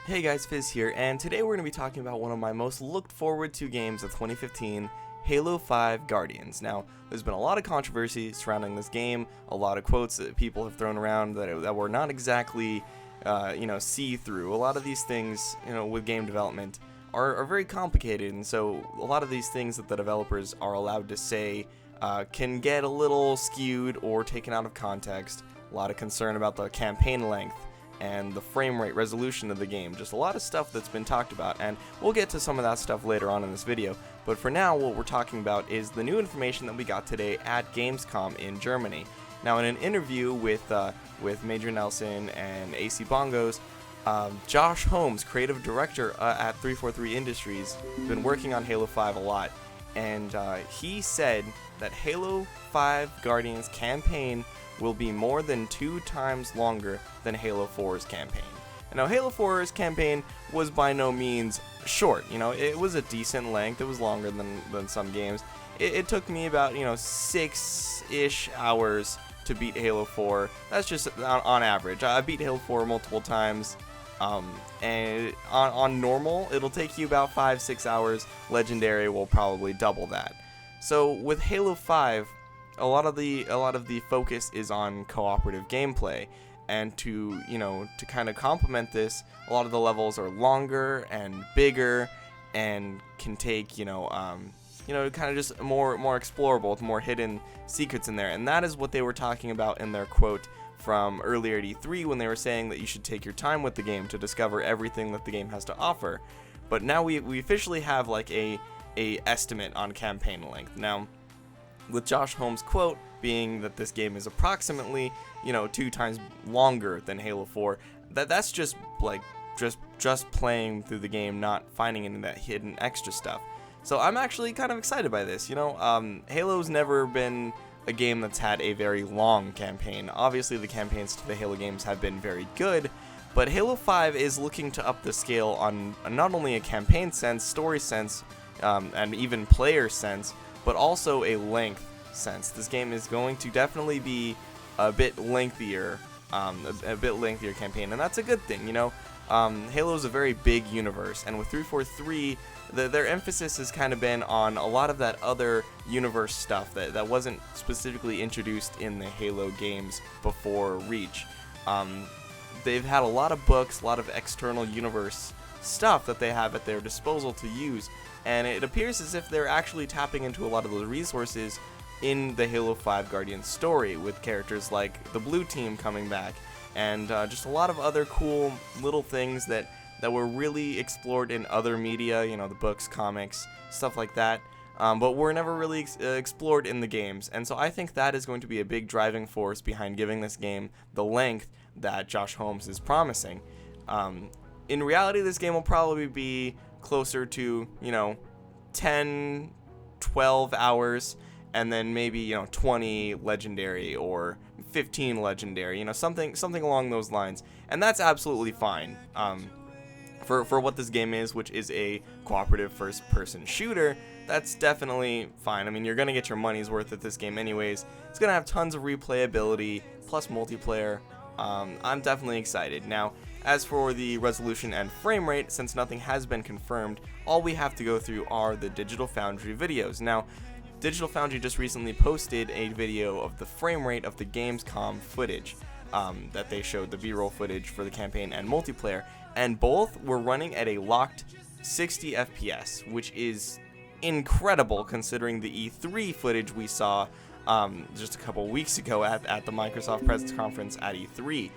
Hey guys, Fizz here, and today we're going to be talking about one of my most looked forward to games of 2015, Halo 5 Guardians. Now, there's been a lot of controversy surrounding this game, a lot of quotes that people have thrown around that were not exactly, see-through. A lot of these things, with game development are very complicated, and so a lot of these things that the developers are allowed to say can get a little skewed or taken out of context. A lot of concern about the campaign length and the frame rate resolution of the game. Just a lot of stuff that's been talked about, and we'll get to some of that stuff later on in this video. But for now, what we're talking about is the new information that we got today at Gamescom in Germany. Now, in an interview with Major Nelson and AC Bongos, Josh Holmes, creative director at 343 Industries, has been working on Halo 5 a lot, and he said that Halo 5 Guardians campaign will be more than 2 times longer than Halo 4's campaign. And now, Halo 4's campaign was by no means short. It was a decent length. It was longer than some games. It took me about 6-ish hours to beat Halo 4. That's just on average. I beat Halo 4 multiple times, and on normal, it'll take you about 5-6 hours. Legendary will probably double that. So with Halo 5, a lot of the focus is on cooperative gameplay, and to kind of complement this, a lot of the levels are longer and bigger and can take kind of just more explorable with more hidden secrets in there. And that is what they were talking about in their quote from earlier at E3, when they were saying that you should take your time with the game to discover everything that the game has to offer. But now we officially have like a estimate on campaign length. Now, with Josh Holmes' quote being that this game is approximately 2 times longer than Halo 4, that's just playing through the game, not finding any of that hidden extra stuff. So I'm actually kind of excited by this. Halo's never been a game that's had a very long campaign. Obviously, the campaigns to the Halo games have been very good, but Halo 5 is looking to up the scale on not only a campaign sense, story sense, and even player sense, but also a length sense. This game is going to definitely be a bit lengthier, a bit lengthier campaign, and that's a good thing. Halo is a very big universe, and with 343, their emphasis has kind of been on a lot of that other universe stuff that wasn't specifically introduced in the Halo games before Reach. They've had a lot of books, a lot of external universe stuff that they have at their disposal to use, and it appears as if they're actually tapping into a lot of those resources in the Halo 5 Guardians story, with characters like the Blue Team coming back, and just a lot of other cool little things that were really explored in other media, the books, comics, stuff like that, but were never really explored in the games. And so I think that is going to be a big driving force behind giving this game the length that Josh Holmes is promising. In reality, this game will probably be closer to 10, 12 hours, and then maybe 20 legendary or 15 legendary, something along those lines, and that's absolutely fine for what this game is, which is a cooperative first-person shooter. That's definitely fine. I mean, you're gonna get your money's worth at this game anyways. It's gonna have tons of replayability plus multiplayer. I'm definitely excited. Now, as for the resolution and frame rate, since nothing has been confirmed, all we have to go through are the Digital Foundry videos. Now, Digital Foundry just recently posted a video of the frame rate of the Gamescom footage that they showed, the B-roll footage for the campaign and multiplayer, and both were running at a locked 60 FPS, which is incredible considering the E3 footage we saw just a couple weeks ago at the Microsoft press conference at E3.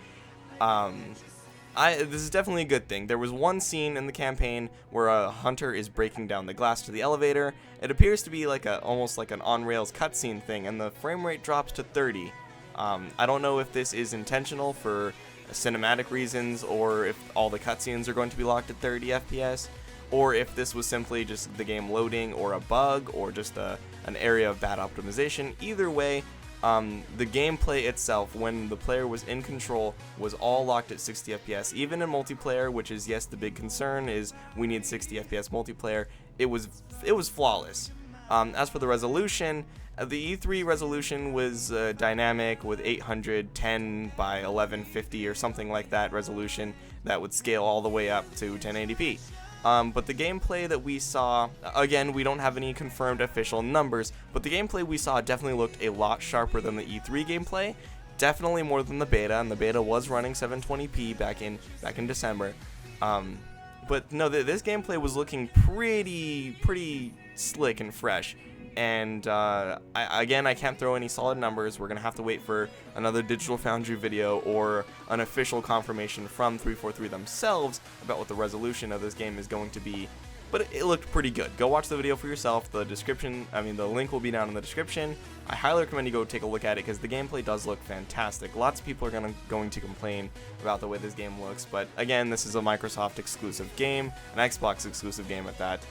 This is definitely a good thing. There was one scene in the campaign where a hunter is breaking down the glass to the elevator. It appears to be almost like an on-rails cutscene thing, and the frame rate drops to 30. I don't know if this is intentional for cinematic reasons, or if all the cutscenes are going to be locked at 30 FPS, or if this was simply just the game loading, or a bug, or just an area of bad optimization. Either way, the gameplay itself, when the player was in control, was all locked at 60 FPS. Even in multiplayer, which is, yes, the big concern is we need 60 FPS multiplayer, it was flawless. As for the resolution, the E3 resolution was dynamic with 810 by 1150 or something like that resolution. that would scale all the way up to 1080p. But the gameplay that we saw, again, we don't have any confirmed official numbers, but the gameplay we saw definitely looked a lot sharper than the E3 gameplay, definitely more than the beta, and the beta was running 720p back in December. But no, this gameplay was looking pretty slick and fresh. And I can't throw any solid numbers. We're gonna have to wait for another Digital Foundry video or an official confirmation from 343 themselves about what the resolution of this game is going to be. But it looked pretty good. Go watch the video for yourself. The link will be down in the description. I highly recommend you go take a look at it because the gameplay does look fantastic. Lots of people are going to complain about the way this game looks, but again, this is a Microsoft exclusive game, an Xbox exclusive game at that,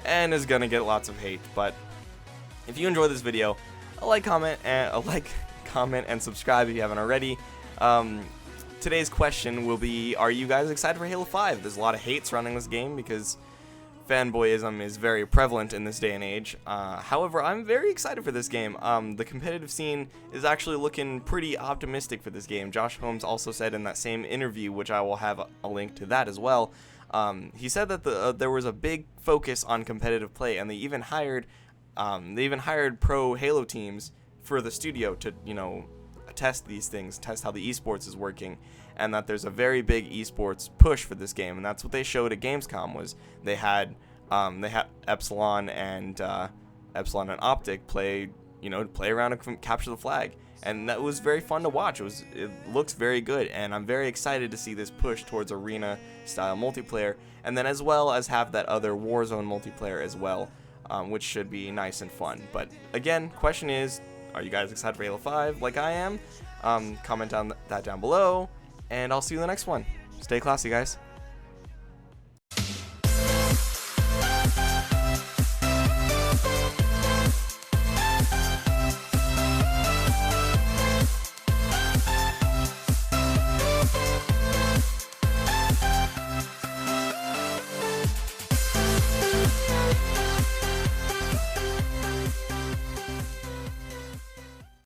and is gonna get lots of hate. But if you enjoy this video, a like, comment, and subscribe if you haven't already. Today's question will be, are you guys excited for Halo 5? There's a lot of hate surrounding this game because fanboyism is very prevalent in this day and age. However, I'm very excited for this game. The competitive scene is actually looking pretty optimistic for this game. Josh Holmes also said in that same interview, which I will have a link to that as well, he said that there was a big focus on competitive play, and they even hired pro Halo teams for the studio to, test these things, test how the esports is working, and that there's a very big esports push for this game. And that's what they showed at Gamescom. Was they had Epsilon and Optic play around and capture the flag, and that was very fun to watch. It looks very good, and I'm very excited to see this push towards arena style multiplayer, and then as well as have that other Warzone multiplayer as well. Which should be nice and fun. But again, question is, are you guys excited for Halo 5 like I am? Comment on that down below, and I'll see you in the next one. Stay classy, guys.